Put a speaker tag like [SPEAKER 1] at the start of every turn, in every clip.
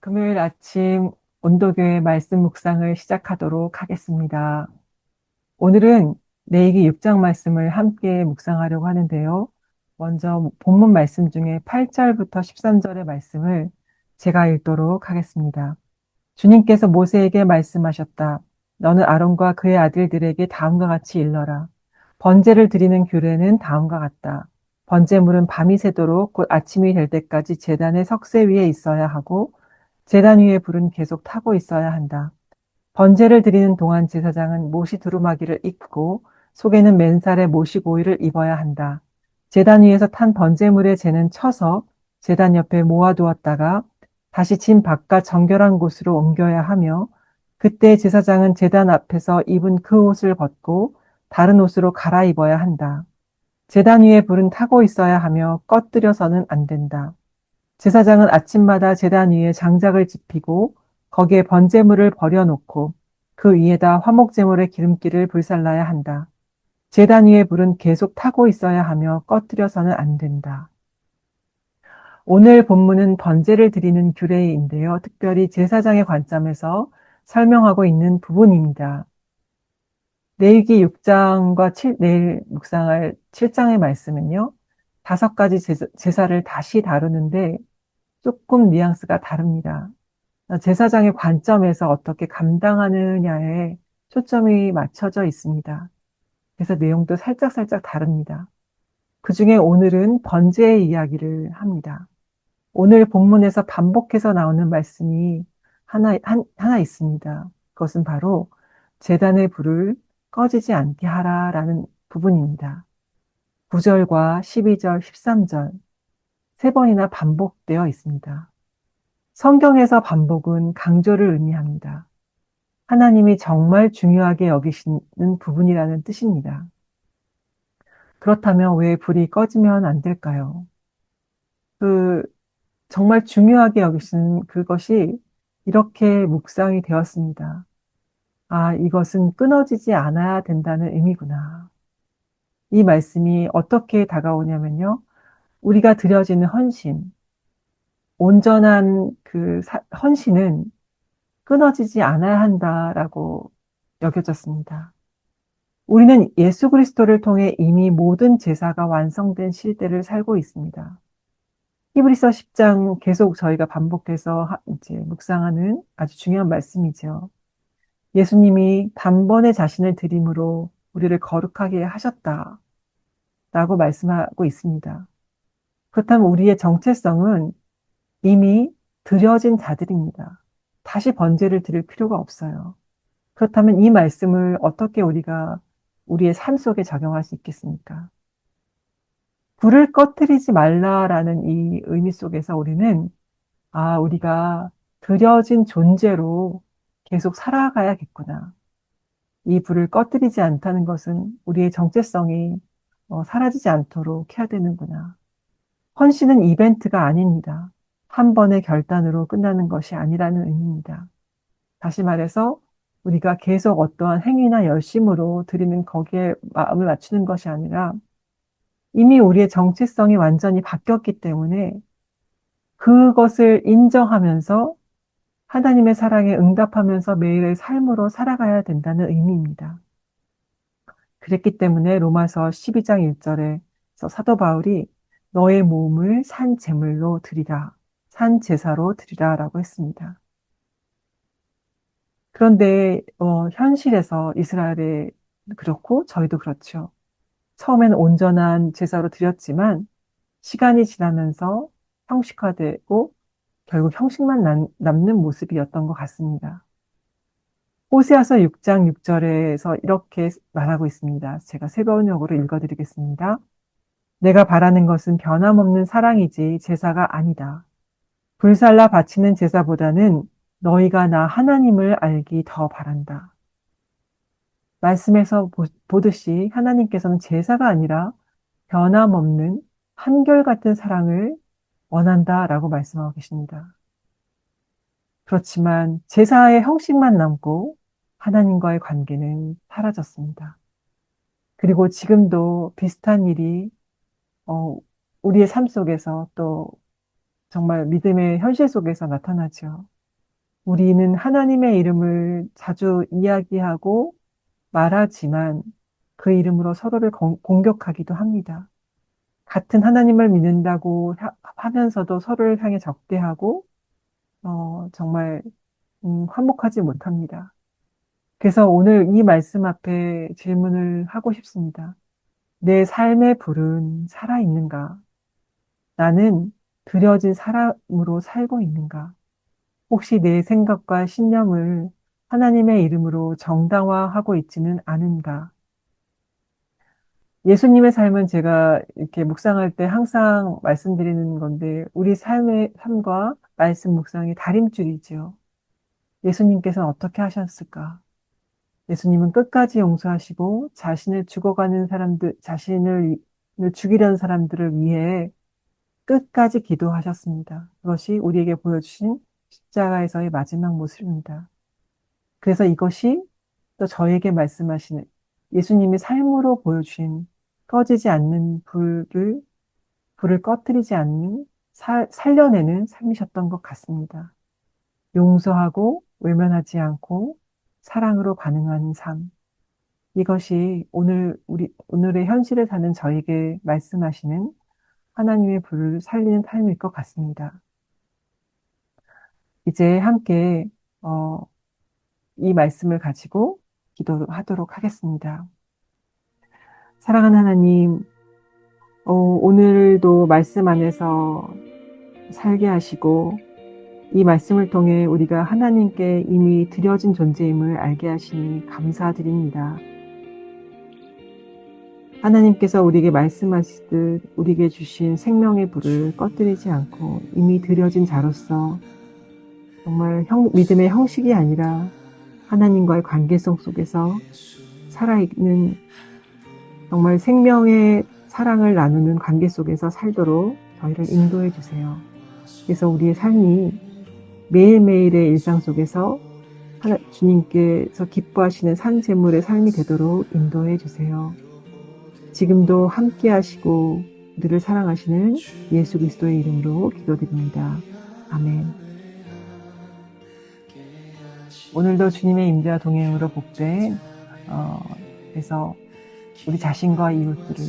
[SPEAKER 1] 금요일 아침 온도교회 말씀 묵상을 시작하도록 하겠습니다. 오늘은 레위기 6장 말씀을 함께 묵상하려고 하는데요. 먼저 본문 말씀 중에 8절부터 13절의 말씀을 제가 읽도록 하겠습니다. 주님께서 모세에게 말씀하셨다. 너는 아론과 그의 아들들에게 다음과 같이 일러라. 번제를 드리는 규례는 다음과 같다. 번제물은 밤이 새도록 곧 아침이 될 때까지 제단의 석쇠 위에 있어야 하고 제단 위에 불은 계속 타고 있어야 한다. 번제를 드리는 동안 제사장은 못이 두루마기를 입고 속에는 맨살에 못이 고이를 입어야 한다. 제단 위에서 탄 번제물의 재는 쳐서 제단 옆에 모아두었다가 다시 진 바깥 정결한 곳으로 옮겨야 하며 그때 제사장은 제단 앞에서 입은 그 옷을 벗고 다른 옷으로 갈아입어야 한다. 제단 위에 불은 타고 있어야 하며 꺼뜨려서는 안 된다. 제사장은 아침마다 제단 위에 장작을 지피고 거기에 번제물을 버려놓고 그 위에다 화목제물의 기름기를 불살라야 한다. 제단 위에 불은 계속 타고 있어야 하며 꺼뜨려서는 안 된다. 오늘 본문은 번제를 드리는 규례인데요. 특별히 제사장의 관점에서 설명하고 있는 부분입니다. 레위기 6장과 내일 묵상할 7장의 말씀은요. 5가지 제사를 다시 다루는데 조금 뉘앙스가 다릅니다. 제사장의 관점에서 어떻게 감당하느냐에 초점이 맞춰져 있습니다. 그래서 내용도 살짝살짝 다릅니다. 그 중에 오늘은 번제의 이야기를 합니다. 오늘 본문에서 반복해서 나오는 말씀이 하나 있습니다. 그것은 바로 제단의 불을 꺼지지 않게 하라라는 부분입니다. 9절과 12절, 13절 세 번이나 반복되어 있습니다. 성경에서 반복은 강조를 의미합니다. 하나님이 정말 중요하게 여기시는 부분이라는 뜻입니다. 그렇다면 왜 불이 꺼지면 안 될까요? 그 정말 중요하게 여기시는 그것이 이렇게 묵상이 되었습니다. 아, 이것은 끊어지지 않아야 된다는 의미구나. 이 말씀이 어떻게 다가오냐면요. 우리가 드려지는 헌신, 온전한 헌신은 끊어지지 않아야 한다라고 여겨졌습니다. 우리는 예수 그리스도를 통해 이미 모든 제사가 완성된 시대를 살고 있습니다. 히브리서 10장 계속 저희가 반복해서 이제 묵상하는 아주 중요한 말씀이죠. 예수님이 단번에 자신을 드림으로 우리를 거룩하게 하셨다라고 말씀하고 있습니다. 그렇다면 우리의 정체성은 이미 드려진 자들입니다. 다시 번제를 드릴 필요가 없어요. 그렇다면 이 말씀을 어떻게 우리가 우리의 삶 속에 적용할 수 있겠습니까? 불을 꺼뜨리지 말라라는 이 의미 속에서 우리는 우리가 드려진 존재로 계속 살아가야겠구나. 이 불을 꺼뜨리지 않다는 것은 우리의 정체성이 사라지지 않도록 해야 되는구나. 헌신은 이벤트가 아닙니다. 한 번의 결단으로 끝나는 것이 아니라는 의미입니다. 다시 말해서 우리가 계속 어떠한 행위나 열심으로 드리는 거기에 마음을 맞추는 것이 아니라 이미 우리의 정체성이 완전히 바뀌었기 때문에 그것을 인정하면서 하나님의 사랑에 응답하면서 매일의 삶으로 살아가야 된다는 의미입니다. 그랬기 때문에 로마서 12장 1절에서 사도 바울이 너의 몸을 산 제물로 드리라, 산 제사로 드리라라고 했습니다. 그런데 현실에서 이스라엘에 그렇고 저희도 그렇죠. 처음에는 온전한 제사로 드렸지만 시간이 지나면서 형식화되고 결국 형식만 남는 모습이었던 것 같습니다. 호세아서 6장 6절에서 이렇게 말하고 있습니다. 제가 새벽역으로 읽어드리겠습니다. 내가 바라는 것은 변함없는 사랑이지 제사가 아니다. 불살라 바치는 제사보다는 너희가 나 하나님을 알기 더 바란다. 말씀에서 보듯이 하나님께서는 제사가 아니라 변함없는 한결같은 사랑을 원한다라고 말씀하고 계십니다. 그렇지만 제사의 형식만 남고 하나님과의 관계는 사라졌습니다. 그리고 지금도 비슷한 일이 어, 우리의 삶 속에서 또 정말 믿음의 현실 속에서 나타나죠. 우리는 하나님의 이름을 자주 이야기하고 말하지만 그 이름으로 서로를 공격하기도 합니다. 같은 하나님을 믿는다고 하면서도 서로를 향해 적대하고, 정말, 화목하지 못합니다. 그래서 오늘 이 말씀 앞에 질문을 하고 싶습니다. 내 삶의 불은 살아있는가? 나는 들여진 사람으로 살고 있는가? 혹시 내 생각과 신념을 하나님의 이름으로 정당화하고 있지는 않은가? 예수님의 삶은 제가 이렇게 묵상할 때 항상 말씀드리는 건데, 우리 삶과 말씀 묵상의 다림줄이죠. 예수님께서는 어떻게 하셨을까? 예수님은 끝까지 용서하시고, 자신을 죽어가는 사람들, 자신을 죽이려는 사람들을 위해 끝까지 기도하셨습니다. 그것이 우리에게 보여주신 십자가에서의 마지막 모습입니다. 그래서 이것이 또 저에게 말씀하시는 예수님이 삶으로 보여주신 꺼지지 않는 불을 꺼뜨리지 않는, 살려내는 삶이셨던 것 같습니다. 용서하고 외면하지 않고 사랑으로 반응하는 삶. 이것이 오늘의 현실을 사는 저에게 말씀하시는 하나님의 불을 살리는 삶일 것 같습니다. 이제 함께, 어, 이 말씀을 가지고 기도하도록 하겠습니다. 사랑하는 하나님, 오늘도 말씀 안에서 살게 하시고, 이 말씀을 통해 우리가 하나님께 이미 드려진 존재임을 알게 하시니 감사드립니다. 하나님께서 우리에게 말씀하시듯 우리에게 주신 생명의 불을 꺼뜨리지 않고 이미 드려진 자로서 정말 믿음의 형식이 아니라 하나님과의 관계성 속에서 살아있는 정말 생명의 사랑을 나누는 관계 속에서 살도록 저희를 인도해 주세요. 그래서 우리의 삶이 매일매일의 일상 속에서 주님께서 기뻐하시는 산 제물의 삶이 되도록 인도해 주세요. 지금도 함께 하시고 우리를 사랑하시는 예수 그리스도의 이름으로 기도드립니다. 아멘. 오늘도 주님의 임재와 동행으로 복된, 그래서 우리 자신과 이웃들을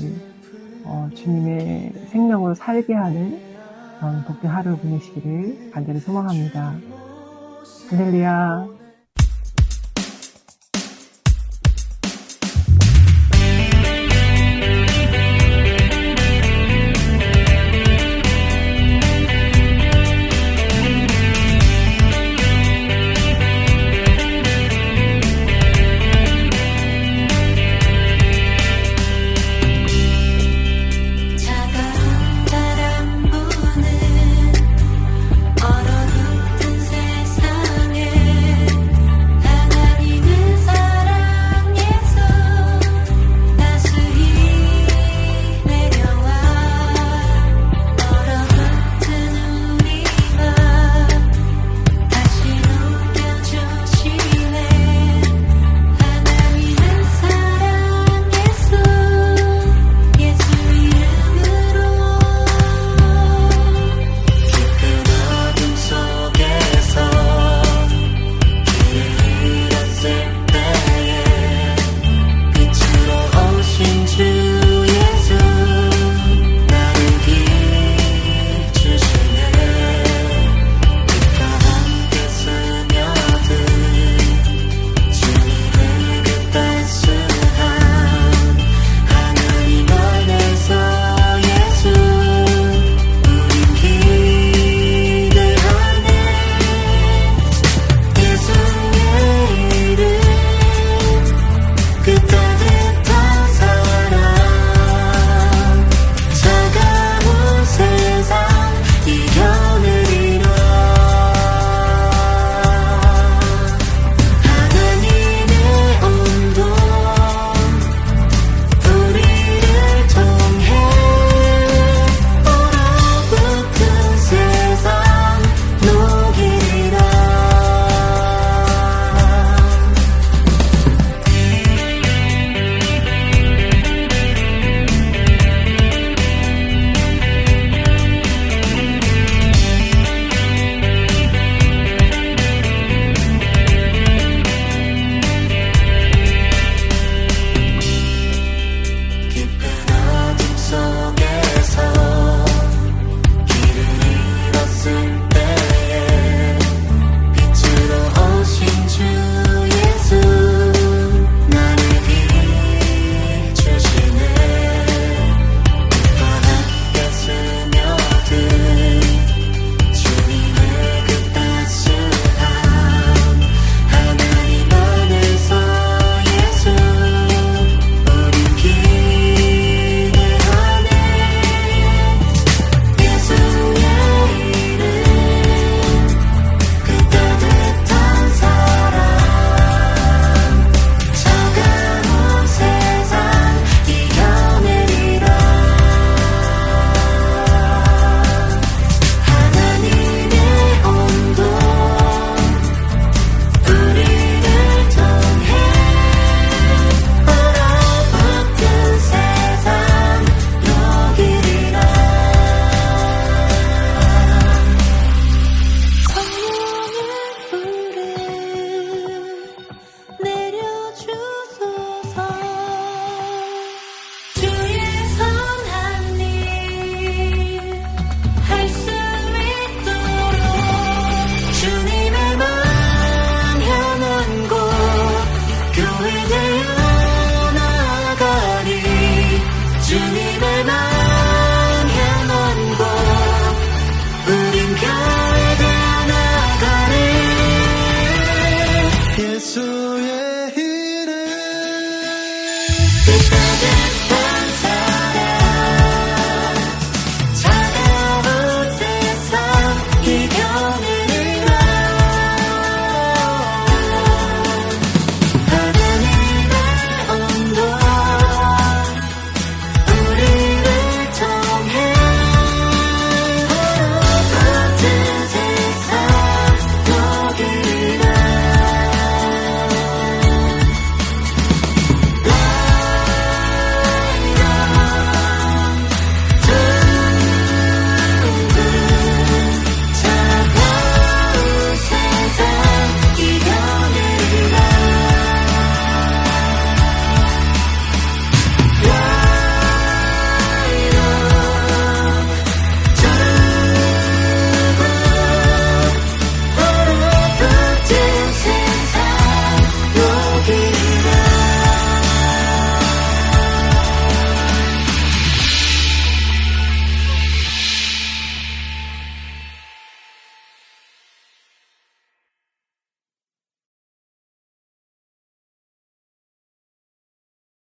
[SPEAKER 1] 주님의 생명으로 살게 하는 복된 하루 보내시기를 간절히 소망합니다. 할렐루야.